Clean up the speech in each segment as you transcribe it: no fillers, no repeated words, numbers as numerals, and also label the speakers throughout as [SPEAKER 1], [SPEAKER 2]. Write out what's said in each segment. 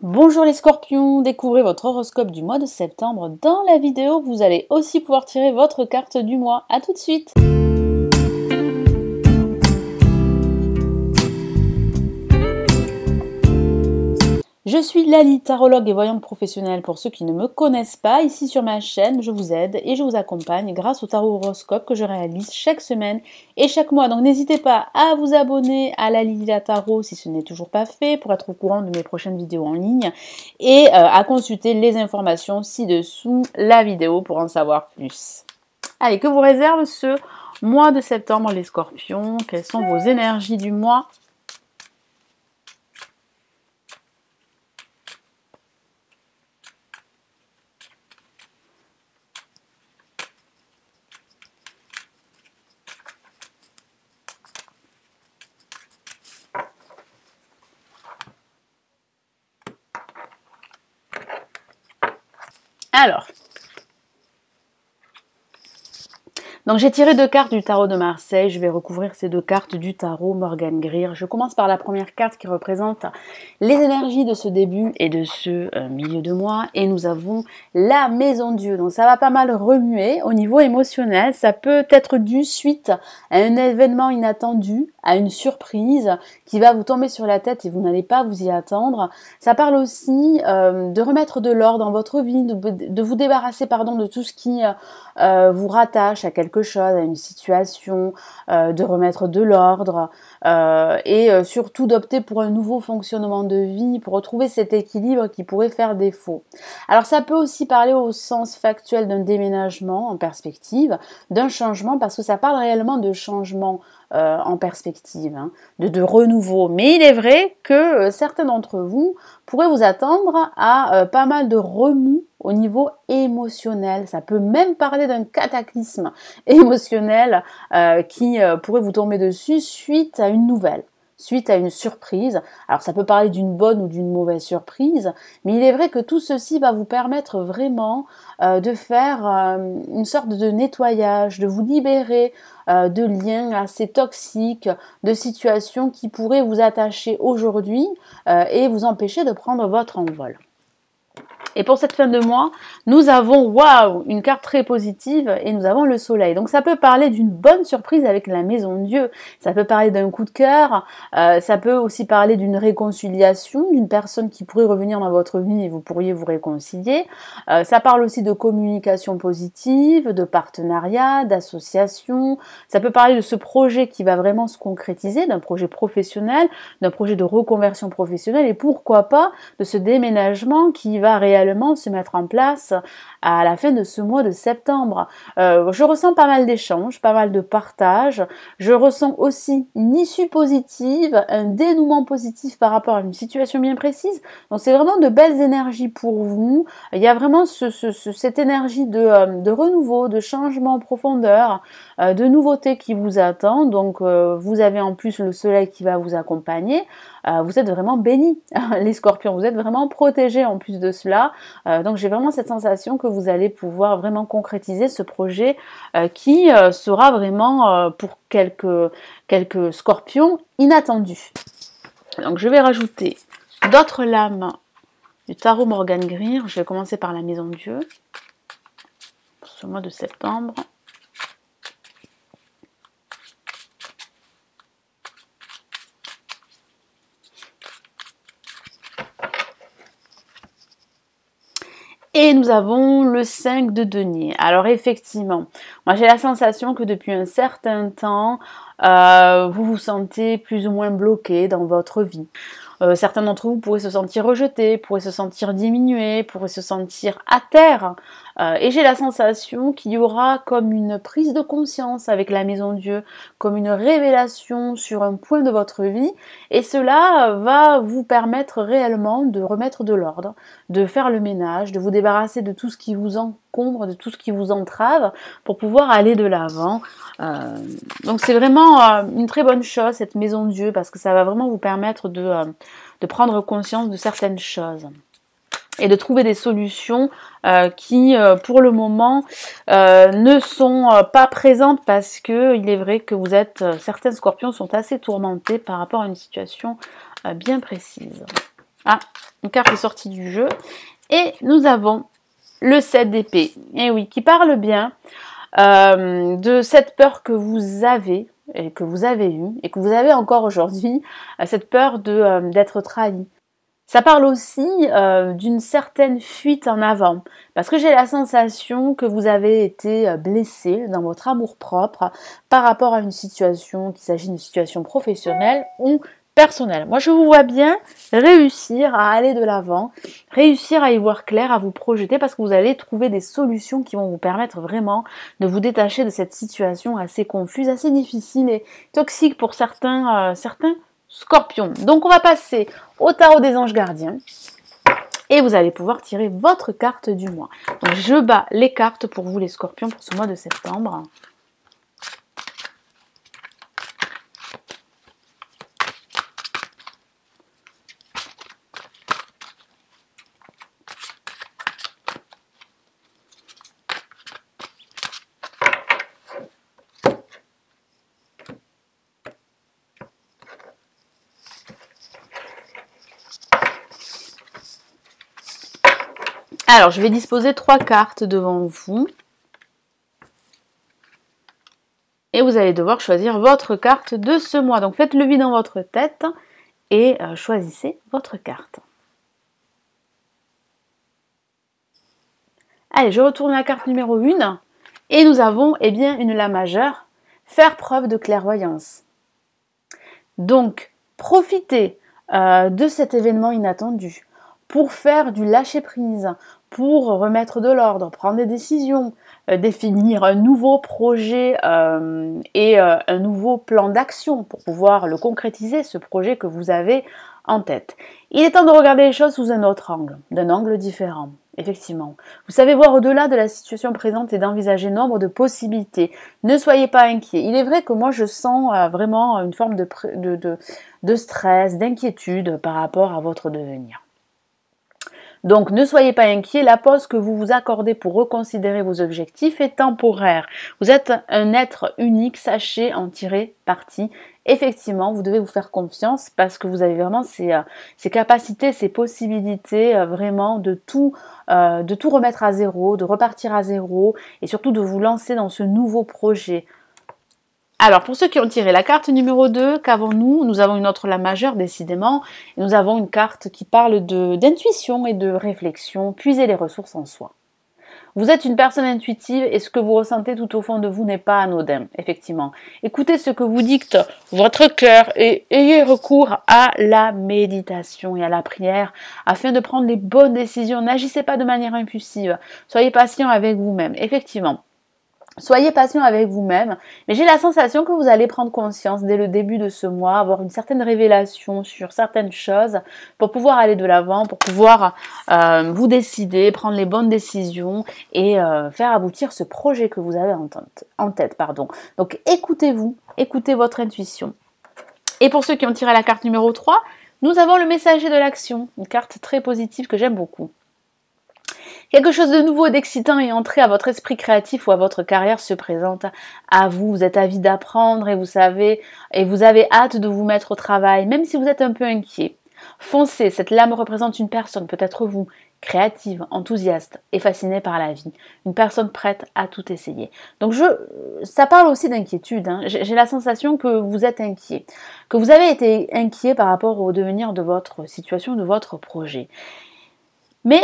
[SPEAKER 1] Bonjour les scorpions, découvrez votre horoscope du mois de septembre. Dans la vidéo, vous allez aussi pouvoir tirer votre carte du mois. A tout de suite. Je suis Lali, tarologue et voyante professionnelle. Pour ceux qui ne me connaissent pas, ici sur ma chaîne, je vous aide et je vous accompagne grâce au tarot horoscope que je réalise chaque semaine et chaque mois. Donc n'hésitez pas à vous abonner à Lali la Tarot si ce n'est toujours pas fait pour être au courant de mes prochaines vidéos en ligne et à consulter les informations ci-dessous la vidéo pour en savoir plus. Allez, que vous réserve ce mois de septembre les scorpions? Quelles sont vos énergies du mois? Alors, donc j'ai tiré 2 cartes du tarot de Marseille, je vais recouvrir ces 2 cartes du tarot Morgan Greer. Je commence par la première carte qui représente les énergies de ce début et de ce milieu de mois. Et nous avons la Maison Dieu. Donc ça va pas mal remuer au niveau émotionnel. Ça peut être dû suite à un événement inattendu, à une surprise qui va vous tomber sur la tête et vous n'allez pas vous y attendre. Ça parle aussi de remettre de l'ordre dans votre vie, de vous débarrasser de tout ce qui vous rattache à quelque chose, à une situation, de remettre de l'ordre et surtout d'opter pour un nouveau fonctionnement de vie, pour retrouver cet équilibre qui pourrait faire défaut. Alors ça peut aussi parler au sens factuel d'un déménagement en perspective, d'un changement, parce que ça parle réellement de changement en perspective, hein, de renouveau. Mais il est vrai que certains d'entre vous pourraient vous attendre à pas mal de remous au niveau émotionnel. Ça peut même parler d'un cataclysme émotionnel qui pourrait vous tomber dessus suite à une nouvelle, suite à une surprise. Alors ça peut parler d'une bonne ou d'une mauvaise surprise, mais il est vrai que tout ceci va vous permettre vraiment de faire une sorte de nettoyage, de vous libérer de liens assez toxiques, de situations qui pourraient vous attacher aujourd'hui et vous empêcher de prendre votre envol. Et pour cette fin de mois, nous avons, waouh, une carte très positive et nous avons le soleil. Donc ça peut parler d'une bonne surprise avec la Maison Dieu, ça peut parler d'un coup de cœur, ça peut aussi parler d'une réconciliation, d'une personne qui pourrait revenir dans votre vie et vous pourriez vous réconcilier. Ça parle aussi de communication positive, de partenariat, d'association. Ça peut parler de ce projet qui va vraiment se concrétiser, d'un projet professionnel, d'un projet de reconversion professionnelle et pourquoi pas de ce déménagement qui va réellement se mettre en place à la fin de ce mois de septembre. Je ressens pas mal d'échanges, pas mal de partages. Je ressens aussi une issue positive, un dénouement positif par rapport à une situation bien précise. Donc c'est vraiment de belles énergies pour vous. Il y a vraiment cette énergie de renouveau, de changement en profondeur, de nouveautés qui vous attend. Donc vous avez en plus le soleil qui va vous accompagner. Vous êtes vraiment bénis, les scorpions. Vous êtes vraiment protégés en plus de cela. Donc j'ai vraiment cette sensation que vous allez pouvoir vraiment concrétiser ce projet qui sera vraiment pour quelques scorpions inattendus. Donc je vais rajouter d'autres lames du tarot Morgan Greer. Je vais commencer par la Maison Dieu pour ce mois de septembre. Et nous avons le 5 de denier. Alors effectivement, moi j'ai la sensation que depuis un certain temps, vous vous sentez plus ou moins bloqué dans votre vie. Certains d'entre vous pourraient se sentir rejetés, pourraient se sentir diminués, pourraient se sentir à terre. Et j'ai la sensation qu'il y aura comme une prise de conscience avec la Maison Dieu, comme une révélation sur un point de votre vie. Et cela va vous permettre réellement de remettre de l'ordre, de faire le ménage, de vous débarrasser de tout ce qui vous encombre, de tout ce qui vous entrave pour pouvoir aller de l'avant. Donc c'est vraiment une très bonne chose cette Maison Dieu parce que ça va vraiment vous permettre de prendre conscience de certaines choses et de trouver des solutions qui, pour le moment, ne sont pas présentes parce que il est vrai que vous êtes, certains scorpions sont assez tourmentés par rapport à une situation bien précise. Ah, une carte est sortie du jeu. Et nous avons le 7 d'épée. Et oui, qui parle bien de cette peur que vous avez, et que vous avez eue, et que vous avez encore aujourd'hui, cette peur d'être trahi. Ça parle aussi d'une certaine fuite en avant, parce que j'ai la sensation que vous avez été blessé dans votre amour-propre par rapport à une situation, qu'il s'agit d'une situation professionnelle ou personnelle. Moi, je vous vois bien réussir à aller de l'avant, réussir à y voir clair, à vous projeter, parce que vous allez trouver des solutions qui vont vous permettre vraiment de vous détacher de cette situation assez confuse, assez difficile et toxique pour certains Scorpion. Donc on va passer au tarot des anges gardiens et vous allez pouvoir tirer votre carte du mois. Donc je bats les cartes pour vous les scorpions pour ce mois de septembre. Alors, je vais disposer 3 cartes devant vous. Et vous allez devoir choisir votre carte de ce mois. Donc, faites le vide dans votre tête et choisissez votre carte. Allez, je retourne la carte numéro 1. Et nous avons, eh bien, une La majeure. Faire preuve de clairvoyance. Donc, profitez de cet événement inattendu pour faire du lâcher-prise, pour remettre de l'ordre, prendre des décisions, définir un nouveau projet et un nouveau plan d'action pour pouvoir le concrétiser, ce projet que vous avez en tête. Il est temps de regarder les choses sous un autre angle, d'un angle différent. Effectivement. Vous savez voir au-delà de la situation présente et d'envisager nombre de possibilités. Ne soyez pas inquiets. Il est vrai que moi je sens vraiment une forme de stress, d'inquiétude par rapport à votre devenir. Donc ne soyez pas inquiets, la pause que vous vous accordez pour reconsidérer vos objectifs est temporaire. Vous êtes un être unique, sachez en tirer parti. Effectivement, vous devez vous faire confiance parce que vous avez vraiment ces capacités, ces possibilités vraiment de tout remettre à zéro, de repartir à zéro et surtout de vous lancer dans ce nouveau projet. Alors, pour ceux qui ont tiré la carte numéro 2, qu'avons-nous? Nous avons une autre La majeure, décidément. Et nous avons une carte qui parle d'intuition et de réflexion, puiser les ressources en soi. Vous êtes une personne intuitive et ce que vous ressentez tout au fond de vous n'est pas anodin, effectivement. Écoutez ce que vous dicte votre cœur et ayez recours à la méditation et à la prière afin de prendre les bonnes décisions. N'agissez pas de manière impulsive. Soyez patient avec vous-même, effectivement. Soyez patient avec vous-même, mais j'ai la sensation que vous allez prendre conscience dès le début de ce mois, avoir une certaine révélation sur certaines choses pour pouvoir aller de l'avant, pour pouvoir vous décider, prendre les bonnes décisions et faire aboutir ce projet que vous avez en tête. Donc écoutez-vous, écoutez votre intuition. Et pour ceux qui ont tiré la carte numéro 3, nous avons le messager de l'action, une carte très positive que j'aime beaucoup. Quelque chose de nouveau, d'excitant et entré à votre esprit créatif ou à votre carrière se présente à vous. Vous êtes avide d'apprendre et vous avez hâte de vous mettre au travail, même si vous êtes un peu inquiet. Foncez, cette lame représente une personne, peut-être vous, créative, enthousiaste et fascinée par la vie. Une personne prête à tout essayer. Donc ça parle aussi d'inquiétude. J'ai la sensation que vous êtes inquiet, que vous avez été inquiet par rapport au devenir de votre situation, de votre projet. Mais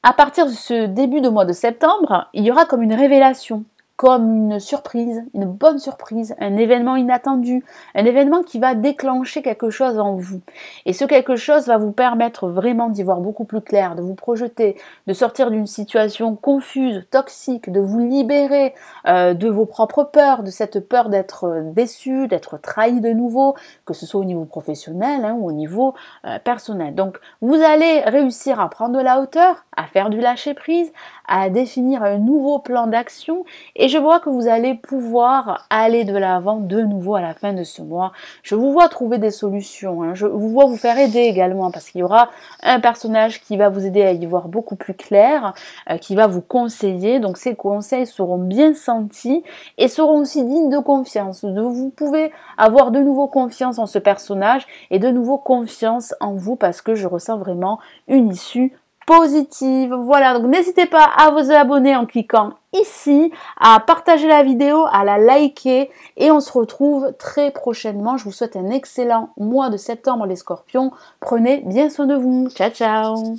[SPEAKER 1] à partir de ce début de mois de septembre, il y aura comme une révélation, comme une surprise, une bonne surprise, un événement inattendu, un événement qui va déclencher quelque chose en vous. Et ce quelque chose va vous permettre vraiment d'y voir beaucoup plus clair, de vous projeter, de sortir d'une situation confuse, toxique, de vous libérer de vos propres peurs, de cette peur d'être déçu, d'être trahi de nouveau, que ce soit au niveau professionnel ou au niveau personnel. Donc vous allez réussir à prendre de la hauteur, à faire du lâcher prise, à définir un nouveau plan d'action et je vois que vous allez pouvoir aller de l'avant de nouveau à la fin de ce mois. Je vous vois trouver des solutions, hein. Je vous vois vous faire aider également parce qu'il y aura un personnage qui va vous aider à y voir beaucoup plus clair, qui va vous conseiller. Donc ces conseils seront bien sentis et seront aussi dignes de confiance. Vous pouvez avoir de nouveau confiance en ce personnage et de nouveau confiance en vous parce que je ressens vraiment une issue positive. Voilà, donc n'hésitez pas à vous abonner en cliquant ici, à partager la vidéo, à la liker et on se retrouve très prochainement. Je vous souhaite un excellent mois de septembre les scorpions. Prenez bien soin de vous. Ciao ciao.